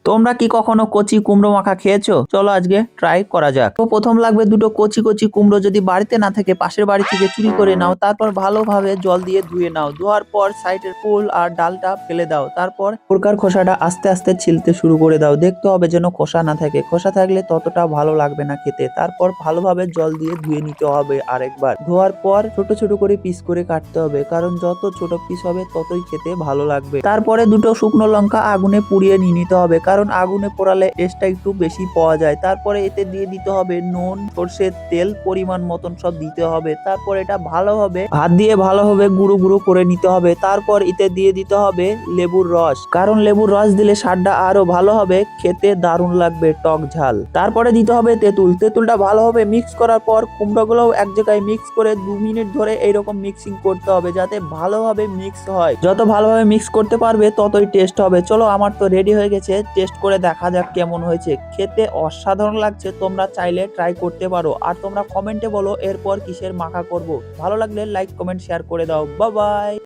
তোমরা কি কখনো কচি কুমড়ো মাখা খেয়েছো? চলো আজকে ট্রাই করা যাক। তো প্রথম লাগবে দুটো কচি কচি কুমড়ো, যদি বাড়িতে না থাকে পাশের বাড়ি থেকে চুরি করে নাও। তারপর ভালোভাবে জল দিয়ে ধুয়ে নাও। ধোয়ার পর সাইডের ফুল আর ডালটা ফেলে দাও। তারপর পোরকার খোসাটা আস্তে আস্তে ছিলতে শুরু করে দাও। দেখতে হবে যেন খোসা না থাকে, খোসা থাকলে ততটা ভালো লাগবে না খেতে। তারপর ভালোভাবে জল দিয়ে ধুয়ে নিতে হবে আরেকবার। ধোয়ার পর ছোট ছোট করে পিস করে কাটতে হবে, কারণ যত ছোট পিস হবে ততই খেতে ভালো লাগবে। তারপরে দুটো শুকনো লঙ্কা আগুনে পুড়িয়ে নিয়ে নিতে হবে, কারণ আগুনে পোড়ালে টেস্টটা একটু বেশি পাওয়া যায়। তারপরে এতে দিয়ে দিতে হবে নুন, সর্ষের তেল পরিমাণ মতন সব দিতে হবে। তারপর এটা ভালোভাবে হাত দিয়ে ভালোভাবে গুঁড়ো গুঁড়ো করে নিতে হবে। তারপর এতে দিয়ে দিতে হবে লেবুর রস, কারণ লেবুর রস দিলে স্বাদটা আরো ভালো হবে, খেতে দারুণ লাগবে টক ঝাল। তারপরে দিতে হবে তেঁতুল। তেঁতুলটা ভালোভাবে মিক্স করার পর কুমড়োগুলো এক জায়গায় মিক্স করে 2 মিনিট ধরে এইরকম মিক্সিং করতে হবে, যাতে ভালোভাবে মিক্স হয়। যত ভালোভাবে মিক্স করতে পারবে ততই টেস্ট হবে। চলো আমার তো রেডি হয়ে গেছে, টেস্ট করে দেখা যাক কেমন হয়েছে। খেতে অসাধারণ লাগছে, তোমরা চাইলে ট্রাই করতে পারো। আর তোমরা কমেন্টে বলো এরপর কিসের মাখা করব। ভালো লাগলে লাইক কমেন্ট শেয়ার করে দাও। Bye bye.